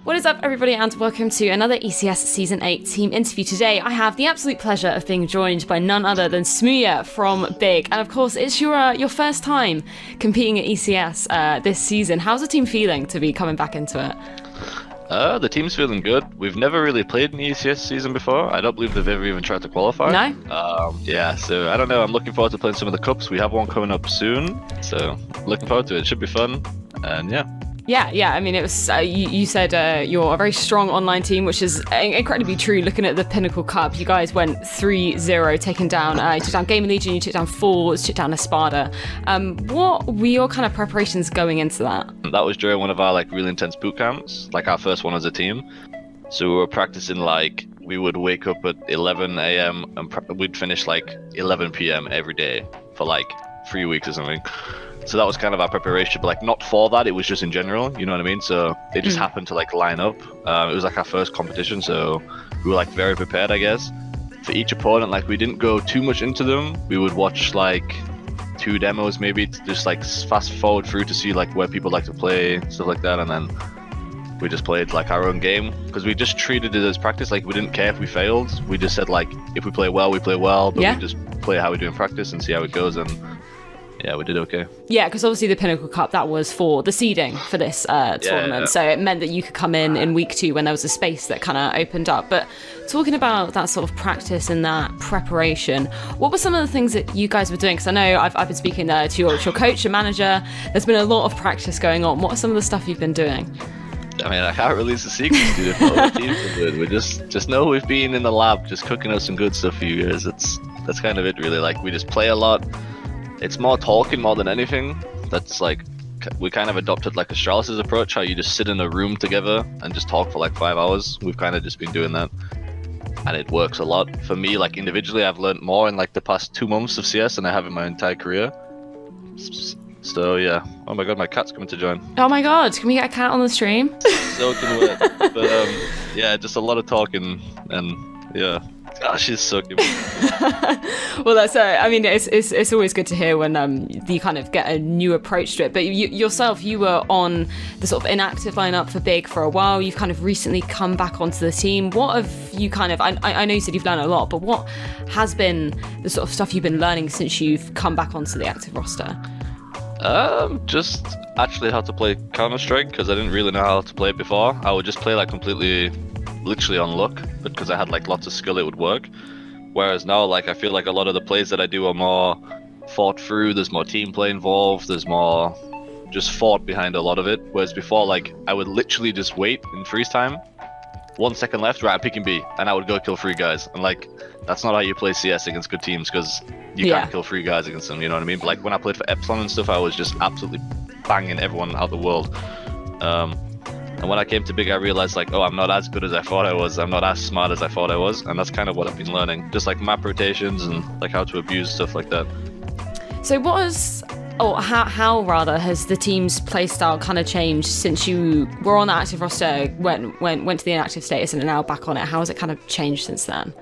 What is up, everybody, and welcome to another ECS Season 8 team interview. Today, I have the absolute pleasure of being joined by none other than Smooya from Big. And of course, it's your first time competing at ECS this season. How's the team feeling to be coming back into it? The team's feeling good. We've never really played an ECS season before. I don't believe they've ever even tried to qualify. No? Yeah, so I don't know. I'm looking forward to playing some of the cups. We have one coming up soon, so looking forward to it. It should be fun, and yeah. Yeah. I mean, it was. You said you're a very strong online team, which is incredibly true. Looking at the Pinnacle Cup, you guys went 3-0, taking down. You took down Gaming Legion, you took down Falls, took down Espada. What were your kind of preparations going into that? That was during one of our really intense boot camps, our first one as a team. So we were practicing we would wake up at 11 a.m. and we'd finish 11 p.m. every day for 3 weeks or something. So that was kind of our preparation, but not for that, it was just in general, you know what I mean? So they just happened to line up. It was our first competition, so we were very prepared, I guess. For each opponent, we didn't go too much into them. We would watch 2 demos maybe, just fast forward through to see where people like to play, stuff like that, and then we just played our own game, because we just treated it as practice. We didn't care if we failed. We just said if we play well, we play well, but we just play how we do in practice and see how it goes, and yeah, we did okay. Yeah, because obviously the Pinnacle Cup, that was for the seeding for this tournament. Yeah. So it meant that you could come in week 2 when there was a space that kind of opened up. But talking about that sort of practice and that preparation, what were some of the things that you guys were doing? Because I know I've been speaking to your coach and manager. There's been a lot of practice going on. What are some of the stuff you've been doing? I mean, I can't release the secrets, dude. If all the teams are good. We just know we've been in the lab just cooking up some good stuff for you guys. That's kind of it, really. We just play a lot. It's more talking more than anything. That's we kind of adopted Astralis' approach, how you just sit in a room together and just talk for 5 hours. We've kind of just been doing that, and it works a lot. For me, individually, I've learned more in the past 2 months of CS than I have in my entire career. So yeah. Oh my god, my cat's coming to join. Oh my god, can we get a cat on the stream? So can we. But yeah, just a lot of talking, and yeah. Oh, she's so cute. Well, that's I mean, it's always good to hear when you kind of get a new approach to it. But you were on the sort of inactive lineup for Big for a while. You've kind of recently come back onto the team. What have you I know you said you've learned a lot, but what has been the sort of stuff you've been learning since you've come back onto the active roster? Just actually how to play Counter-Strike, because I didn't really know how to play it before. I would just play completely, literally on luck, but because I had lots of skill, it would work. Whereas now, I feel a lot of the plays that I do are more thought through. There's more team play involved. There's more just thought behind a lot of it. Whereas before, I would literally just wait in freeze time. 1 second left, right, I'm picking B, and I would go kill 3 guys. And that's not how you play CS against good teams, because you can't kill 3 guys against them, you know what I mean? But when I played for Epsilon and stuff, I was just absolutely banging everyone out of the world. And when I came to Big, I realized oh, I'm not as good as I thought I was. I'm not as smart as I thought I was, and that's kind of what I've been learning. Just map rotations and how to abuse stuff like that. So how rather has the team's playstyle kind of changed since you were on the active roster, went to the inactive status, and are now back on it? How has it kind of changed since then?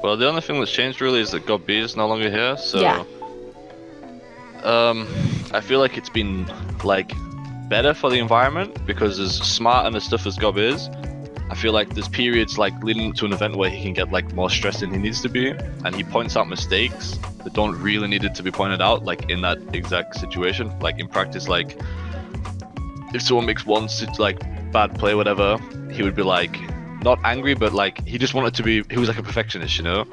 Well, the only thing that's changed really is that God B is no longer here. So yeah. I feel it's been better for the environment, because as smart and as stuff as Gob is, I feel there's periods leading up to an event where he can get more stressed than he needs to be, and he points out mistakes that don't really need it to be pointed out in that exact situation. In practice, if someone makes one bad play, whatever, he would be not angry, but he just wanted to be, he was a perfectionist, you know,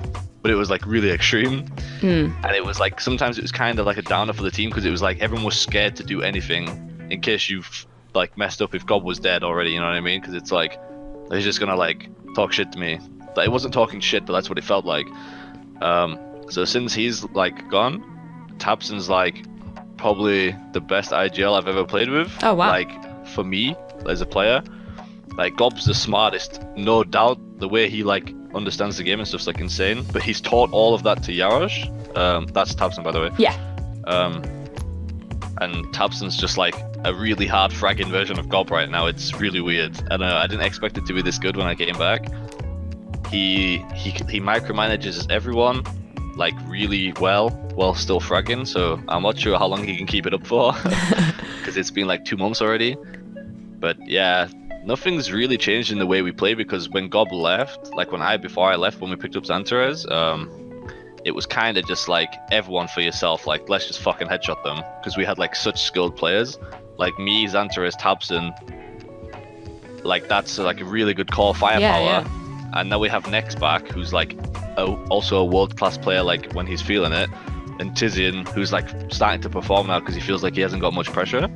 but it was really extreme. And it was sometimes it was kind of a downer for the team, because it was everyone was scared to do anything in case you've messed up if Gob was dead already, you know what I mean? Because it's he's just gonna talk shit to me. It wasn't talking shit, but that's what it felt like. So since he's gone, Tabson's probably the best IGL I've ever played with. Oh wow. For me as a player, Gob's the smartest, no doubt. The way he understands the game and stuff's insane. But he's taught all of that to Yarosh. That's Tabson, by the way. Yeah. And Tabson's just a really hard fragging version of Gob right now. It's really weird. And I didn't expect it to be this good when I came back. He micromanages everyone really well while still fragging, so I'm not sure how long he can keep it up for, because it's been 2 months already. But yeah, nothing's really changed in the way we play, because when Gob left, like before I left, when we picked up Xantares, it was kind of just like everyone for yourself, like let's just fucking headshot them, because we had like such skilled players, like me, Xantares, Tabson, like that's like a really good core firepower. And now we have Nex back, who's like also a world-class player, like when he's feeling it, and Tizian, who's like starting to perform now because he feels like he hasn't got much pressure.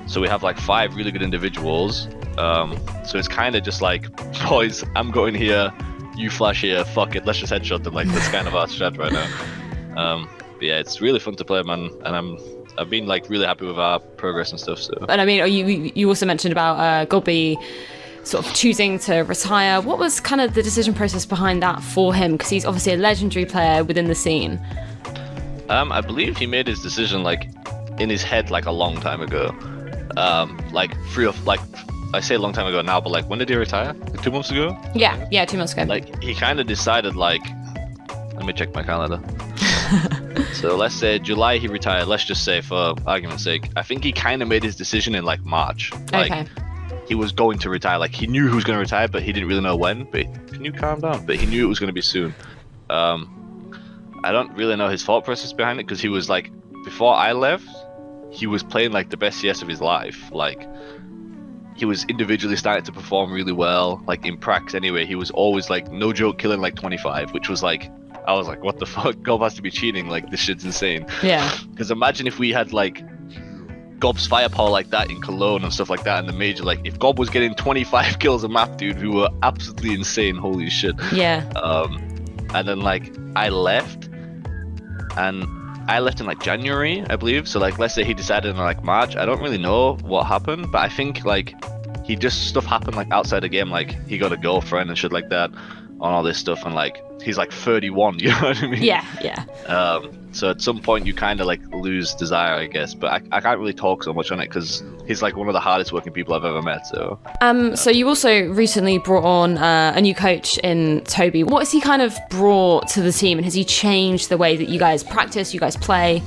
So we have like 5 really good individuals. So it's kind of just like, boys, I'm going here, you flash here, fuck it, let's just headshot them. Like that's kind of our strat right now. But yeah, it's really fun to play, man, and I've been like really happy with our progress and stuff. So. And I mean, you also mentioned about Gobby sort of choosing to retire. What was kind of the decision process behind that for him? Because he's obviously a legendary player within the scene. I believe he made his decision like in his head like a long time ago. Like I say a long time ago now, but like when did he retire? Like 2 months ago? Yeah, 2 months ago. Like he kind of decided like, let me check my calendar. So let's say July he retired. Let's just say for argument's sake, I think he kind of made his decision in like March. Like, okay. He was going to retire. Like he knew he was going to retire, but he didn't really know when. But can you calm down? But he knew it was going to be soon. I don't really know his thought process behind it, because he was like, before I left, he was playing like the best CS of his life. Like he was individually starting to perform really well. Like in pracs anyway, he was always like, no joke, killing like 25, which was like, I was like, what the fuck? Gob has to be cheating. Like this shit's insane. Yeah. Because imagine if we had like Gob's firepower like that in Cologne and stuff like that in the major. Like if Gob was getting 25 kills a map, dude, we were absolutely insane. Holy shit. Yeah. And then like I left in like January, I believe. So like let's say he decided in like March. I don't really know what happened, but I think like stuff happened like outside the game. Like he got a girlfriend and shit like that on all this stuff, and like he's like 31, you know what I mean? Yeah. So at some point you kind of like lose desire, I guess, but I can't really talk so much on it because he's like one of the hardest working people I've ever met. So you also recently brought on a new coach in Toby. What has he kind of brought to the team, and has he changed the way that you guys practice, you guys play?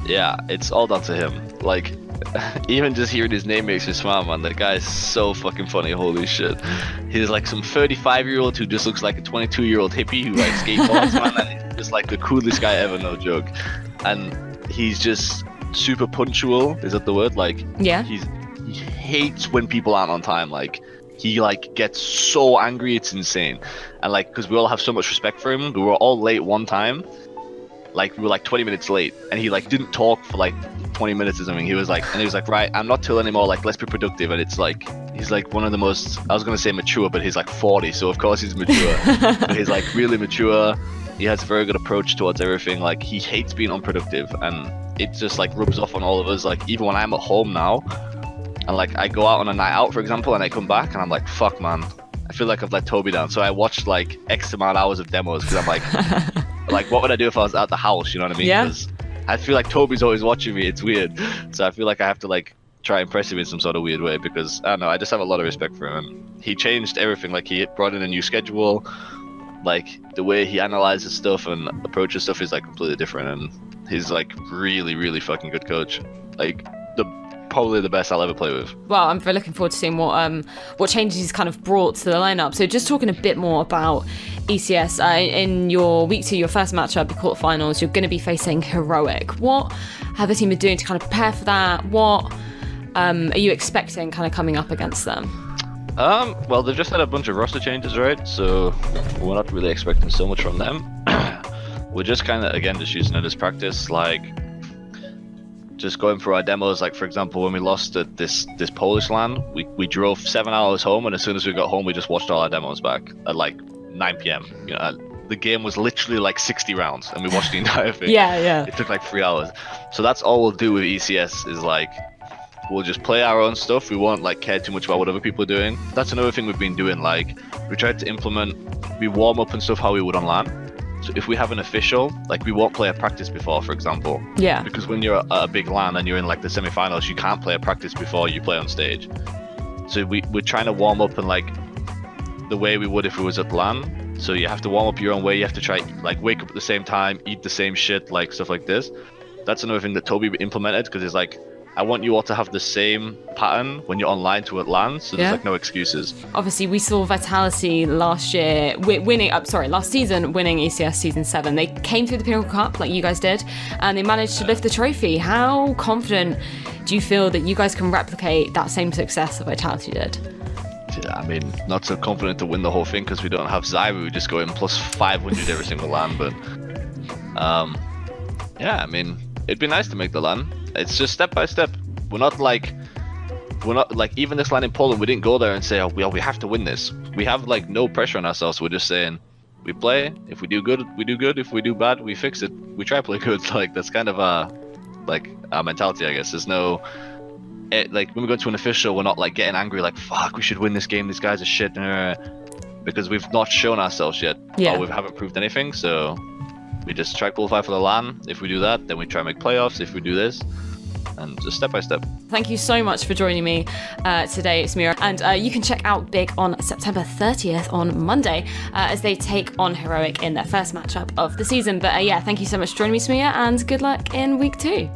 Yeah, it's all down to him. Like even just hearing his name makes me smile, man. That guy is so fucking funny. Holy shit. He's like some 35-year-old who just looks like a 22-year-old hippie who like skateboards, man, and he's just like the coolest guy ever, no joke. And he's just super punctual. Is that the word? Like, yeah. He hates when people aren't on time. Like, he like gets so angry, it's insane. And like, because we all have so much respect for him, we were all late one time. Like, we were like 20 minutes late, and he like didn't talk for like 20 minutes or something. He was like, right, I'm not till anymore, like let's be productive. And it's like, he's like one of the most, I was gonna say mature, but he's like 40, so of course he's mature. But he's like really mature. He has a very good approach towards everything. Like he hates being unproductive, and it just like rubs off on all of us. Like even when I'm at home now, and like I go out on a night out, for example, and I come back and I'm like, fuck man, I feel like I've let Toby down. So I watched like X amount of hours of demos, because I'm like what would I do if I was at the house, you know what I mean? Yeah. Because I feel like Toby's always watching me. It's weird. So I feel like I have to like try and impress him in some sort of weird way, because I don't know, I just have a lot of respect for him. And he changed everything. Like he brought in a new schedule. Like the way he analyzes stuff and approaches stuff is like completely different. And he's like really, really fucking good coach. Like probably the best I'll ever play with. Well, I'm very looking forward to seeing what changes he's kind of brought to the lineup. So just talking a bit more about ECS, in your week 2, your first matchup, the quarterfinals, you're going to be facing Heroic. What have the team been doing to kind of prepare for that? What are you expecting kind of coming up against them? Well, they've just had a bunch of roster changes, right? So we're not really expecting so much from them. We're just kind of, again, just using it as practice, like just going through our demos. Like for example, when we lost at this Polish LAN, we drove 7 hours home, and as soon as we got home, we just watched all our demos back at like 9 p.m. You know, the game was literally like 60 rounds, and we watched the entire thing. Yeah. It took like 3 hours. So that's all we'll do with ECS, is like we'll just play our own stuff. We won't like care too much about what other people are doing. That's another thing we've been doing. Like we tried to implement, we warm up and stuff how we would on LAN. So if we have an official, like we won't play a practice before, for example. Yeah. Because when you're at a big LAN and you're in like the semi-finals, you can't play a practice before you play on stage. So we're trying to warm up in like the way we would if we was at LAN. So you have to warm up your own way. You have to try like wake up at the same time, eat the same shit, like stuff like this. That's another thing that Toby implemented, because it's like I want you all to have the same pattern when you're online to LAN, so there's like no excuses. Obviously, we saw Vitality last year last season winning ECS Season 7. They came through the Pinnacle Cup like you guys did, and they managed to lift the trophy. How confident do you feel that you guys can replicate that same success that Vitality did? Yeah, I mean, not so confident to win the whole thing because we don't have Zyru just going plus 500 every single LAN, but yeah, I mean, it'd be nice to make the LAN. It's just step by step. We're not like even this LAN in Poland, we didn't go there and say, oh, we have to win this. We have like no pressure on ourselves. We're just saying, we play. If we do good, we do good. If we do bad, we fix it. We try to play good. Like that's kind of our mentality, I guess. There's no like when we go to an official, we're not like getting angry like, fuck, we should win this game. These guys are shit, because we've not shown ourselves yet. Yeah. Or we haven't proved anything. So we just try to qualify for the LAN. If we do that, then we try to make playoffs. If we do this, and just step by step. Thank you so much for joining me today, Smooya. And you can check out Big on September 30th on Monday as they take on Heroic in their first matchup of the season. But yeah, thank you so much for joining me, Smooya, and good luck in week 2.